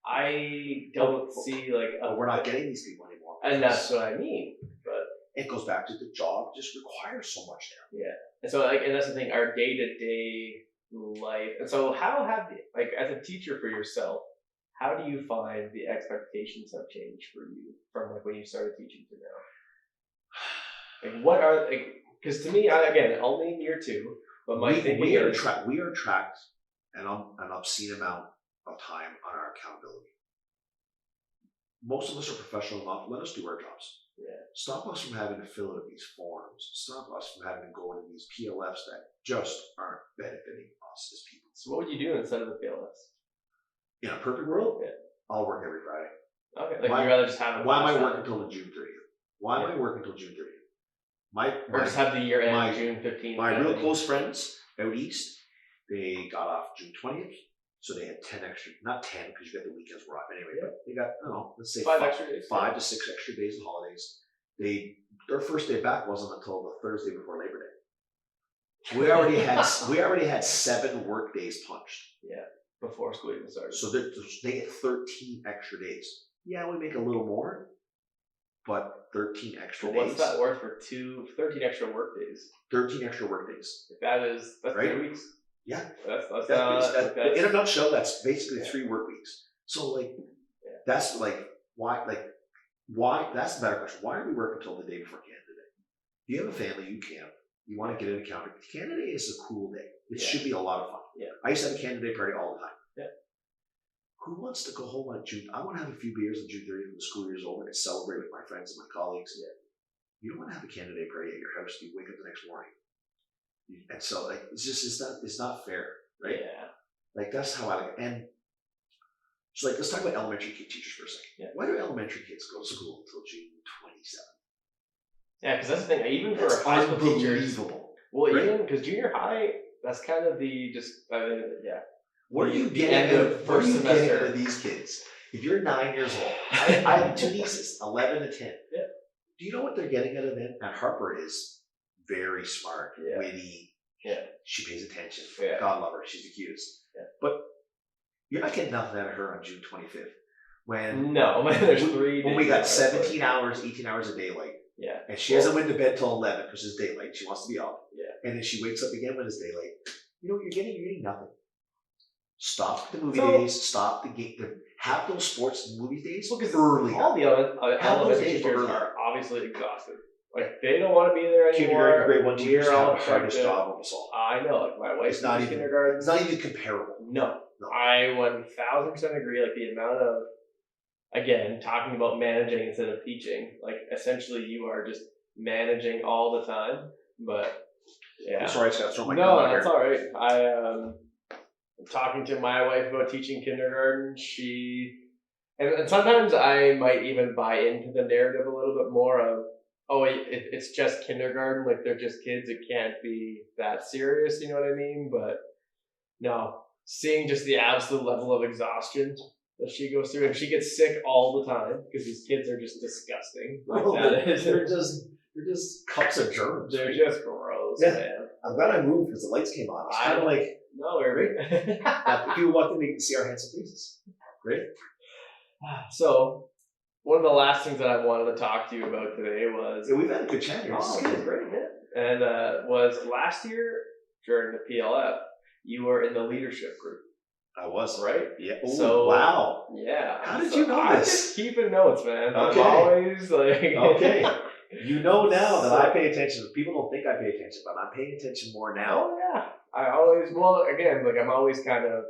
I don't see we're not getting these people anymore. And that's what I mean. But it goes back to the job just requires so much now. Yeah. And so and that's the thing, our day-to-day life. And so how have you, as a teacher for yourself, how do you find the expectations have changed for you from when you started teaching to now? What are because to me, again, only in year 2, but my thinking we are tracked an obscene amount of time on our accountability. Most of us are professional enough. Let us do our jobs. Yeah. Stop us from having to fill out these forms. Stop us from having to go into these PLFs that just aren't benefiting us as people. So what would you do instead of the PLFs? In a perfect world, I'll work every Friday. Okay. You'd rather just have why am I working until June 30th? Why am I working until June 30th? Or just have the year end June 15th. My real close friends out east, they got off June 20th, so they had 10 extra, not 10 because you got the weekends were off anyway, but they got, I don't know, let's say 5 extra days. 5 to 6 extra days of holidays. Their first day back wasn't until the Thursday before Labor Day. We already had 7 work days punched. Yeah. Before school even started. So they get 13 extra days. Yeah, we make a little more, but 13 extra days. What's that worth for 13 extra work days? 13 extra work days. That's right? 3 weeks. Yeah. That's in a nutshell, that's basically 3 work weeks. So that's why that's the better question. Why are we working until the day before Canada Day? If you have a family, you camp. You want to get into Canada. Canada Day is a cool day. It should be a lot of fun. Yeah. I used to have a Canada Day party all the time. Yeah. Who wants to go home on June? I want to have a few beers on June 30th when the school year's over and celebrate with my friends and my colleagues. Yeah. You don't want to have a Canada Day party at your house. You wake up the next morning. And so it's not fair, right? Yeah. That's how I like it. And So like, let's talk about elementary teachers for a second. Yeah. Why do elementary kids go to school until June 27th? Yeah, because that's the thing. Even for That's high school teachers, unbelievable. well, right? even because junior high, that's kind of What are you the getting end out of of, what are first you getting semester. out of these kids? If you're 9 years old, I have two nieces, 11 to 10. Yeah. Do you know what they're getting out of them? And Harper is very smart, Yeah. witty. Yeah. She pays attention. Yeah. God love her. She's the cutest. Yeah. But you're not getting nothing out of her on June 25th. When there's 3 when days. we got 17 hours, 18 hours of daylight. Yeah. And she hasn't went to bed till 11 because it's daylight. She wants to be up. Yeah. And then she wakes up again when it's daylight. You know what you're getting? You're getting nothing. Stop the movie So- days. Stop the game. Have those sports and movie days Well, 'cause early. all the elementary days teachers early. are obviously exhausted. Like they don't want to be there Kindergarten, anymore. grade 1 teachers We're all have the hardest affected. job of us all. I know. Like my wife's It's not in even- kindergarten. It's not even comparable. No. No. I 1000% agree. Like the amount of, again, talking about managing instead of teaching. Like essentially, you are just managing all the time. But yeah. I'm sorry, I just got to throw my No, gun out that's here. all right. Talking to my wife about teaching kindergarten, and sometimes I might even buy into the narrative a little bit more of, oh, it's just kindergarten, like they're just kids, it can't be that serious, you know what I mean? But no, seeing just the absolute level of exhaustion that she goes through, and she gets sick all the time because these kids are just disgusting. Like, Oh, that is, they're just cups of germs. they're just gross, Yeah. man. I'm glad I moved because the lights came on. It's kind of like No, we're if you walk in, they can see our handsome faces. Great. So, one of the last things that I wanted to talk to you about today was Yeah, we've had a good chat here. This is good. great, yeah. And was last year during the PLF, you were in the leadership group, I was. right? Yeah. Ooh, So- wow. Yeah. How did So you know I'm this? just keeping notes, man. Okay. I'm always like. Okay. You know now that I pay attention. People don't think I pay attention, but I'm paying attention more now. Oh yeah. Again, like I'm always kind of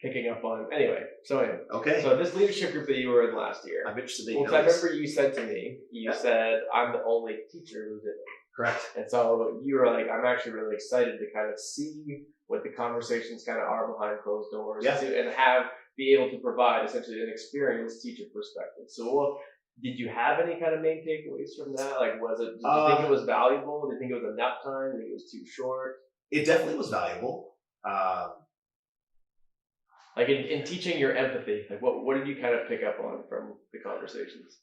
picking up on. Anyway, Okay. so this leadership group that you were in last year. I'm interested in Well, 'cause I remember you said to me, said, I'm the only teacher who did it. Correct. And so you were like, I'm actually really excited to kind of see what the conversations kind of are behind closed doors Yeah. and be able to provide essentially an experienced teacher perspective. So did you have any kind of main takeaways from that? Like, did you think it was valuable? Did you think it was enough time? Did you think it was too short? It definitely was valuable. Like in teaching your empathy, like what did you kind of pick up on from the conversations?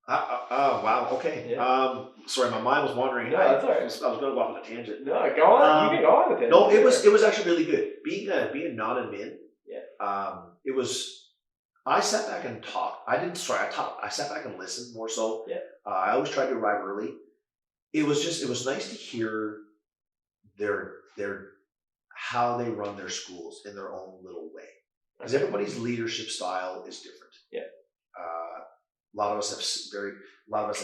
Wow. Okay. Yeah. Sorry, my mind was wandering. No, that's all right. I was going to go off on a tangent. No, go on. You can go on with it. No, it was actually really good. Being a non-admin. Yeah. It was. I sat back and talked. I didn't. Sorry, I talked. I sat back and listened more so. Yeah. I always tried to arrive early. It was nice to hear their how they run their schools in their own little way. Because everybody's leadership style is different. Yeah. A lot of us have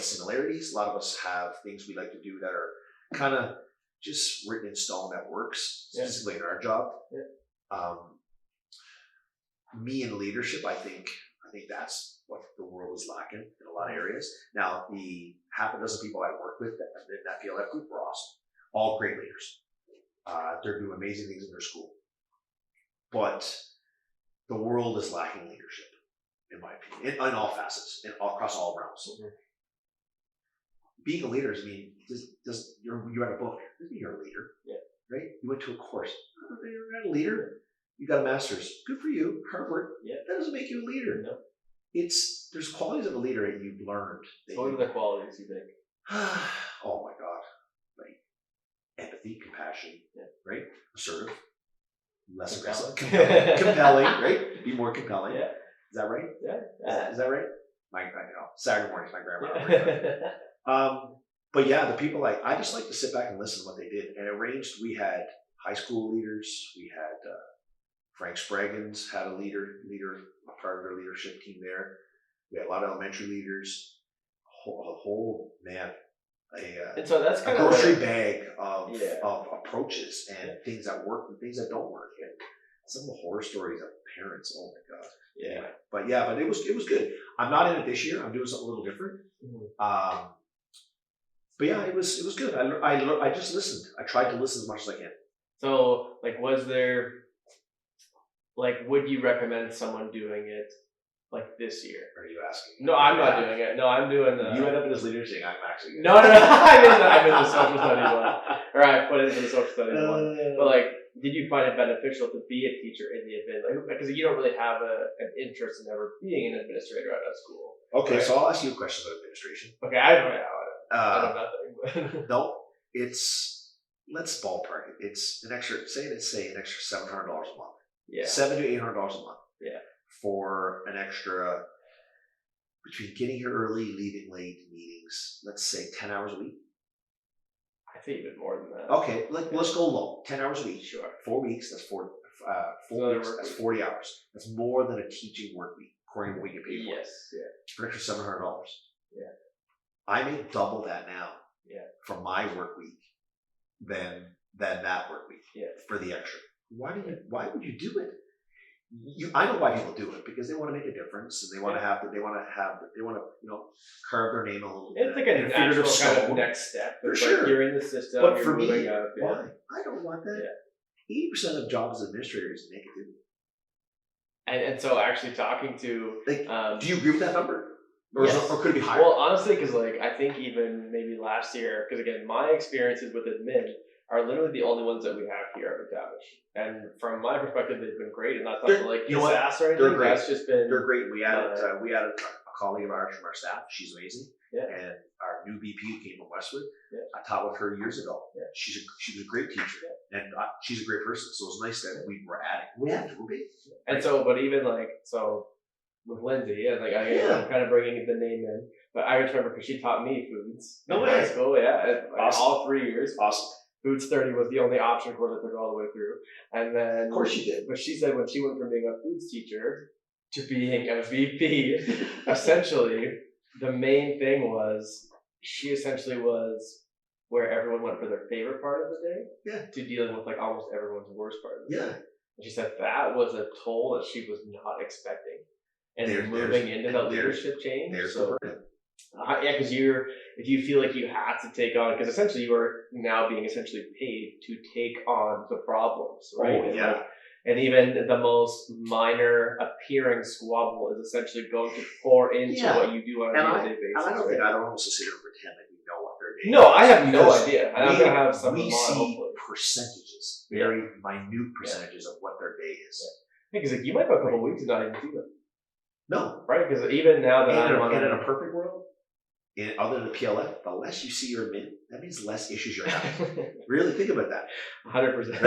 similarities. A lot of us have things we like to do that are kind of just written in stone that works, specifically in our job. Yeah. Me in leadership, I think that's what the world is lacking in a lot of areas. Now, the half a dozen people I work with that PLF group were awesome. All great leaders. They're doing amazing things in their school. But the world is lacking leadership, in my opinion, in all facets, across all realms. Mm-hmm. Being a leader doesn't mean you read a book. Doesn't mean you're a leader. Yeah. Right? You went to a course. You're not a leader. You got a master's. Good for you. Hard work. Yeah. That doesn't make you a leader. No. There's qualities of a leader that you've learned. What are the qualities you think? Oh my God. Like empathy, compassion, right? Assertive, less aggressive, compelling, right? Be more compelling. Yeah. Is that right? Yeah. Is that right? I know. Saturday mornings, my grandma. But yeah, the people I just like to sit back and listen to what they did. And we had high school leaders. We had Frank Spraggins had a part of their leadership team there. We had a lot of elementary leaders. And so that's A kind grocery of bag of approaches and things that work and things that don't work. And some of the horror stories of parents, oh my God. Yeah. Anyway, but it was good. I'm not in it this year. I'm doing something a little different. Mm-hmm. But yeah, it was good. I just listened. I tried to listen as much as I can. So, like, was there like, would you recommend someone doing it like this year? Are you asking? No, I'm not doing it. No, I'm doing the. You end up in this leadership. I'm actually. No. I'm in the social studies one. Or I put it into the social studies one. But like, did you find it beneficial to be a teacher in the admin? Like, because you don't really have an interest in ever being an administrator at a school. Okay, right? so I'll ask you a question about administration. Okay, I know nothing. But No, let's ballpark it. It's an extra. Say an extra $700 a month. Yeah. $700 to $800 a month. Yeah. For an extra, between getting here early, leaving late, meetings, let's say 10 hours a week. I think even more than that. Okay, let's go low. 10 hours a week. Sure. 4 weeks, that's 4 weeks, that's 40 hours. That's more than a teaching work week, according to what you get paid for. Yes. Yeah. For an extra $700. Yeah. I make double that now. Yeah. For my work week than that work week. Yeah. For the extra. Why would you do it? I know why people do it, because they want to make a difference and they want to carve their name a little bit. It's like a natural kind of next step. For It's sure. like you're in the system. But you're for me, moving up. Yeah. why? I don't want that. 80% of jobs as administrators make it do. And so actually talking to do you agree with that number? Or, yes. Or could it be higher? Well, honestly, because I think even maybe last year, because again, my experiences with admin are literally the only ones that we have here at McTavish. And from my perspective, they've been great. And that's not like kiss ass or anything. They're great. That's just been. They're great. We added a colleague of ours from our staff. She's amazing. Yeah. And our new VP who came from Westwood. Yeah. I taught with her years ago. Yeah. She was a great teacher. Yeah. And she's a great person. So it was nice that we were adding. We're big. And so, but even with Lindsay, I'm kind of bringing the name in. But I just remember because she taught me foods in high school. Yeah. Awesome. All 3 years. Awesome. Foods 30 was the only option course I took all the way through. And then. Of course she did. But she said when she went from being a foods teacher to being a VP, essentially, the main thing was she essentially was where everyone went for their favorite part of the day to dealing with almost everyone's worst part of the day. And she said that was a toll that she was not expecting. And moving into that leadership change. Because if you feel like you have to take on, because essentially you are now being essentially paid to take on the problems, right? Oh, yeah. And even the most minor appearing squabble is essentially going to pour into what you do on a day-to-day basis. And I don't think either one wants to sit here and pretend like we know what their day is. No, I have no idea. And I'm going to have some we see hopefully. Percentages, very minute percentages of what their day is. Because you might go a couple of weeks and not even see them. No. Right? Because even now that in a perfect world, other than the PLF, the less you see your admin, that means less issues you're having. Really think about that. 100%.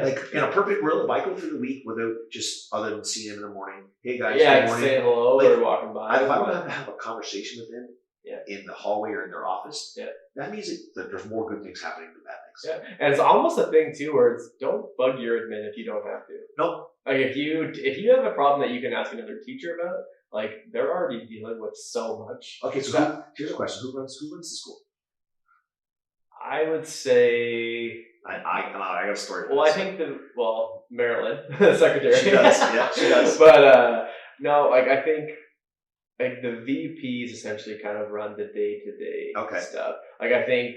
Like in a perfect world, if I go through the week without just other than seeing him in the morning, hey guys, good morning, saying hello or walking by. If I don't have to have a conversation with them in the hallway or in their office, that means that there's more good things happening than bad things. Yeah, and it's almost a thing too where it's don't bug your admin if you don't have to. No. Like if you have a problem that you can ask another teacher about, they're already dealing with so much. Okay, so here's a question: Who runs the school? I would say I got a story. Well, I think Marilyn, the secretary. She does. Yeah, she does. But no, I think the VPs essentially kind of run the day-to-day stuff. I think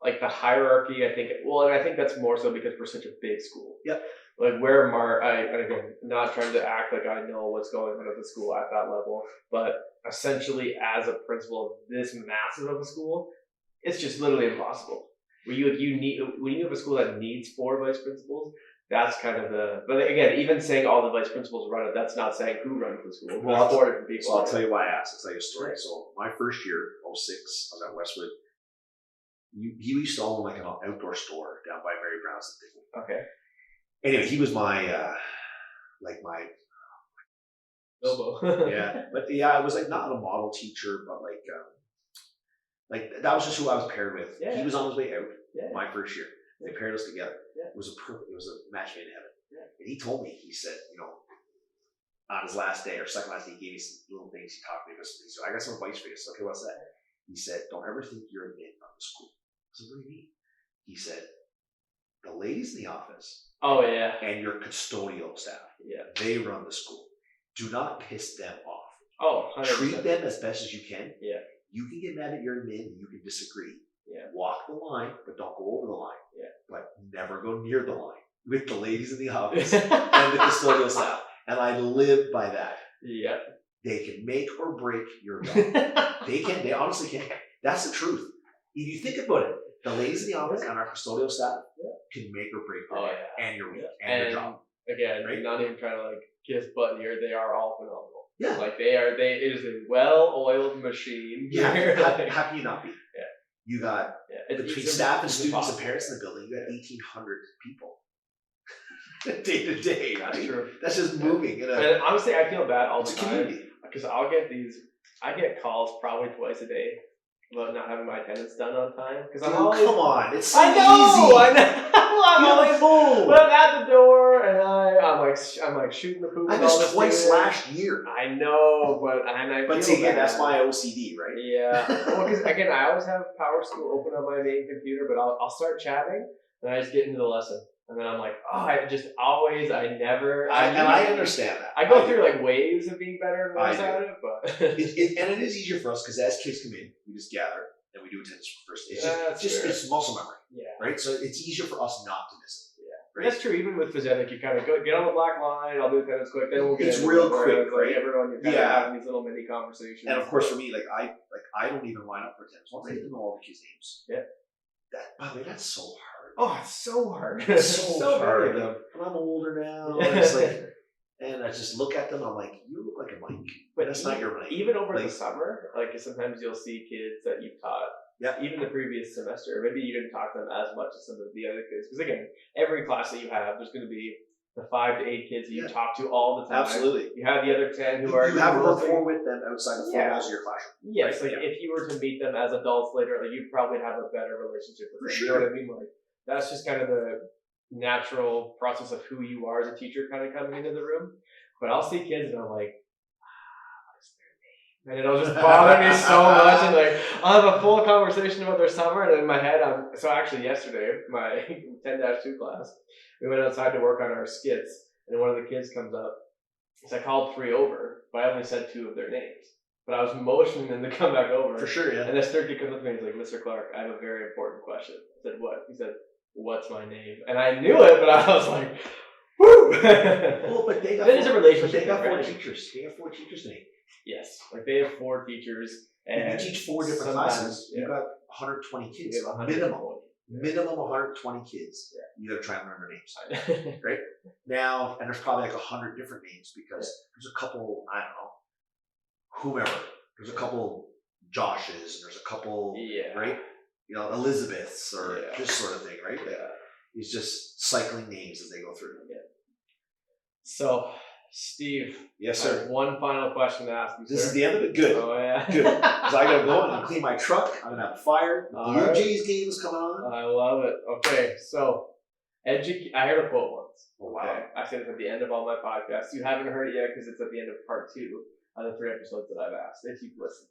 the hierarchy. I think that's more so because we're such a big school. Yep. And again, not trying to act like I know what's going on at the school at that level, but essentially as a principal of this massive of a school, it's just literally impossible. When you have a school that needs 4 vice principals, that's kind of but again, even saying all the vice principals run it, that's not saying who runs the school. Well, There's 4 different people. So I'll tell you why I asked. I'll tell you a story. So my first year, 06, I was at Westwood. He used to own an outdoor store down by Mary Brown's. Okay. Anyway, he was my Bilbo. Yeah, but I was not a model teacher, but that was just who I was paired with. Yeah. He was on his way out. Yeah. My first year, they paired us together. Yeah. It was a match made in heaven. Yeah. And he told me, he said, on his last day or second last day, he gave me some little things. He talked to me. He said, I got some advice for you. I said, okay, what's that? He said, don't ever think you're a man of the school. I said, what do you mean? He said, the ladies in the office. Oh, yeah. And your custodial staff. Yeah. They run the school. Do not piss them off. Oh, 100%. Treat them as best as you can. Yeah. You can get mad at your admin. You can disagree. Yeah. Walk the line, but don't go over the line. Yeah. But never go near the line. with the ladies in the office and the custodial staff. And I live by that. Yeah. They can make or break your job. They honestly can. That's the truth. If you think about it, the ladies in the office and our custodial staff can make or break your day and your week and your job. Again, right? Not even trying to like kiss butt here, they are all phenomenal. Yeah. Like it is a well-oiled machine. Yeah. How can you not be? Yeah. You got between staff and students and parents in the building, you got 1,800 people. Day to day, right? That's true. That's just moving. And honestly, I feel bad all the time. Community. Because I get calls probably twice a day about not having my attendance done on time. Because I'm always, come on, it's so easy. I know. I'm always full. But I'm at the door and I'm like shooting the poop. I missed twice last year. I know, but see, again, that's my OCD, right? Yeah. Well, because again, I always have Power School open on my main computer, but I'll start chatting and I just get into the lesson. And then I'm like, I understand that. I go through like waves of being better and worse at it, but and it is easier for us because as kids come in, we just gather and we do attendance for first day. It's muscle memory, right? So it's easier for us not to miss it. Yeah, right? That's true. Even with PhysEd, like you kind of get on the black line. I'll do attendance quick. Then we'll get. It's real quick, right? Everyone, you're kind of having these little mini conversations. And of course, for me, I don't even line up for attendance once I get to know all the kids' names. Yeah. By the way, that's so hard. Oh, it's so hard. It's so hard. And I'm older now. And it's like, and I just look at them. I'm like, you look like a Mike, but that's not your Mike. Even over the summer, like sometimes you'll see kids that you've taught. Yeah. Even the previous semester, maybe you didn't talk to them as much as some of the other kids. Because again, every class that you have, there's going to be the 5 to 8 kids that you talk to all the time. Absolutely. You have the other 10 who are. You have rapport with them outside the 4 walls of your classroom. Yes, right? If you were to meet them as adults later, like you'd probably have a better relationship with them. Sure. You know what I mean? Like that's just kind of the natural process of who you are as a teacher, kind of coming into the room. But I'll see kids and I'm like, what's their name? And it'll just bother me so much. And like I'll have a full conversation about their summer, and in my head, so actually yesterday, my 10-2 class, we went outside to work on our skits, and one of the kids comes up. So I called 3 over, but I only said 2 of their names. But I was motioning them to come back over. For sure, yeah. And this third kid comes up to me and he's like, Mr. Clark, I have a very important question. I said, what? He said, what's my name? And I knew it, but I was like, woo! Well, but they got, a relationship. But they got 4 teachers. They have 4 teachers today. Yes. Like they have 4 teachers. And you teach 4 different classes. You've got 120 kids. Minimum 120 kids. Yeah. You got to try and learn their names. Right? Now, and there's probably like 100 different names because there's a couple, I don't know, whomever. There's a couple Joshes and there's a couple, right? You know, Elizabeths or this sort of thing, right? It's just cycling names as they go through. Yeah. So, Steve. Yes, sir. I have one final question to ask you, This is the end of it? Good. Oh, yeah. Good. Because I got to go and clean my truck. I'm going to have a fire. The Blue Jays game is coming on. I love it. Okay, so I heard a quote once. Oh, wow. Okay? I said it at the end of all my podcasts. You haven't heard it yet because it's at the end of part 2 of the 3 episodes that I've asked. If you've listened.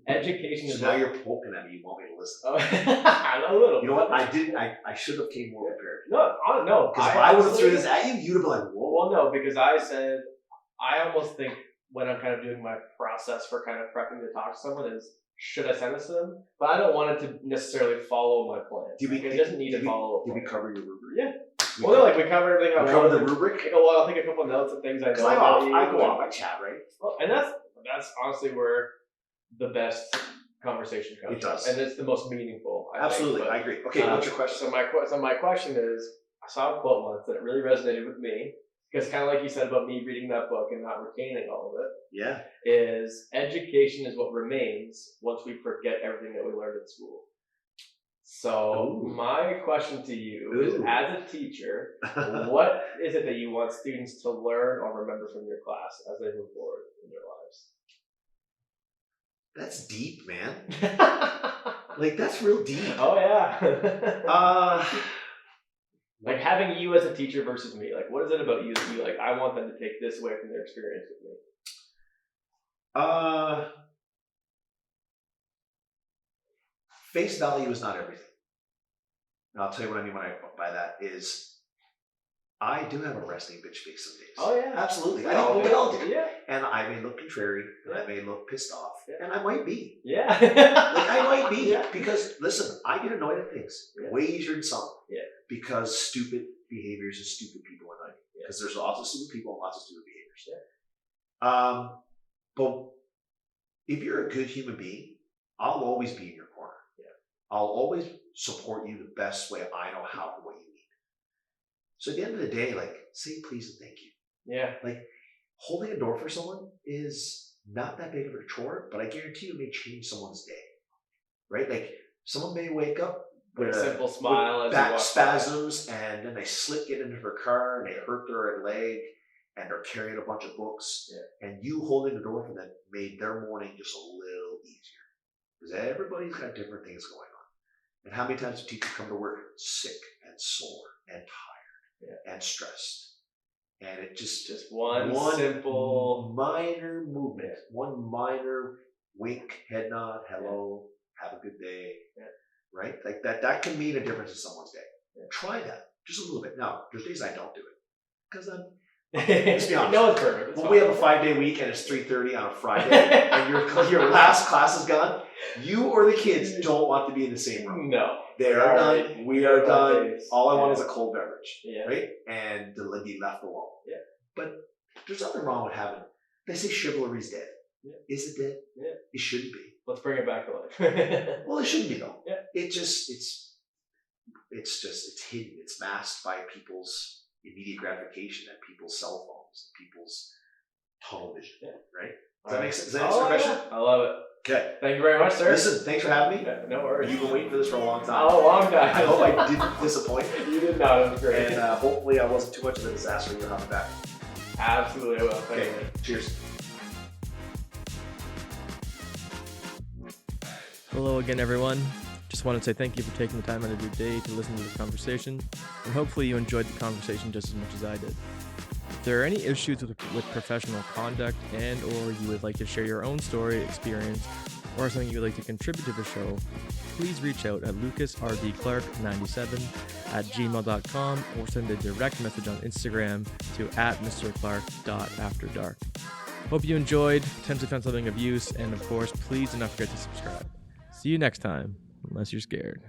Education is now you're poking at me. You want me to listen? Oh, a little. You know what? I didn't. I should have came more prepared. No. Because if I would have threw this at you, you'd have been like, whoa. Well, no, because I said, I almost think when I'm kind of doing my process for kind of prepping to talk to someone is, should I send this to them? But I don't want it to necessarily follow my plan. It doesn't need to follow. Did we cover your rubric? Yeah. Well, like we covered everything. We covered the rubric. I'll take a couple notes of things I know. I go off. I chat, right? Well, and that's honestly where the best conversation comes. It does, and it's the most meaningful. Absolutely, I agree. Okay, what's your question? So my question is, I saw a quote once that really resonated with me because kind of like you said about me reading that book and not retaining all of it. Yeah. Is education is what remains once we forget everything that we learned in school. So my question to you is, as a teacher, what is it that you want students to learn or remember from your class as they move forward in their lives? That's deep, man. Like, that's real deep. Oh, yeah. Like having you as a teacher versus me. Like, what is it about you that you like, I want them to take this away from their experience with me? Face value is not everything. And I'll tell you what I mean by that is I do have a resting bitch face some days. Oh, yeah. Absolutely. I think we all do. Yeah. And I may look contrary, and I may look pissed off, and I might be. Yeah. Like, I might be. Yeah. Because, listen, I get annoyed at things way easier than some. Yeah. Because stupid behaviors and stupid people in life, because there's lots of stupid people and lots of stupid behaviors. But if you're a good human being, I'll always be in your corner. I'll always support you the best way I know how for what you need. So at the end of the day, like, say please and thank you. Yeah. Like, holding a door for someone is not that big of a chore, but I guarantee you it may change someone's day. Right? Like, someone may wake up with a simple smile as back spasms, and then they get into their car and they hurt their leg and they're carrying a bunch of books. And you holding the door for them made their morning just a little easier. Because everybody's got different things going on. And how many times do teachers come to work sick and sore and tired and stressed? And it just one simple minor movement, one minor wink, head nod, hello, have a good day, right? Like that can mean a difference in someone's day. Try that just a little bit. Now, there's days I don't do it because let's be honest. No one's perfect. When we have a 5-day week and it's 3:30 on a Friday and your last class is gone, you or the kids don't want to be in the same room. No. They are done. We are done. All I want is a cold beverage, right? And to be left alone. But there's nothing wrong with having. They say chivalry's dead. Is it dead? It shouldn't be. Let's bring it back to life. Well, it shouldn't be though. It's hidden. It's masked by people's immediate gratification and people's cell phones, and people's tunnel vision. Right? Does that make sense? Does that answer the question? I love it. Okay. Thank you very much, sir. Listen, thanks for having me. No worries. You've been waiting for this for a long time. A long time. I hope I didn't disappoint. You did not. It was great. And hopefully I wasn't too much of a disaster. You'll have me back. Absolutely, I will. Thank you. Cheers. Hello again, everyone. Just want to say thank you for taking the time out of your day to listen to this conversation, and hopefully you enjoyed the conversation just as much as I did. If there are any issues with professional conduct and or you would like to share your own story, experience, or something you would like to contribute to the show, please reach out at lucasrdclark97@gmail.com or send a direct message on Instagram to @mrclark.afterdark. Hope you enjoyed, potentially found something of use, and of course, please do not forget to subscribe. See you next time, unless you're scared.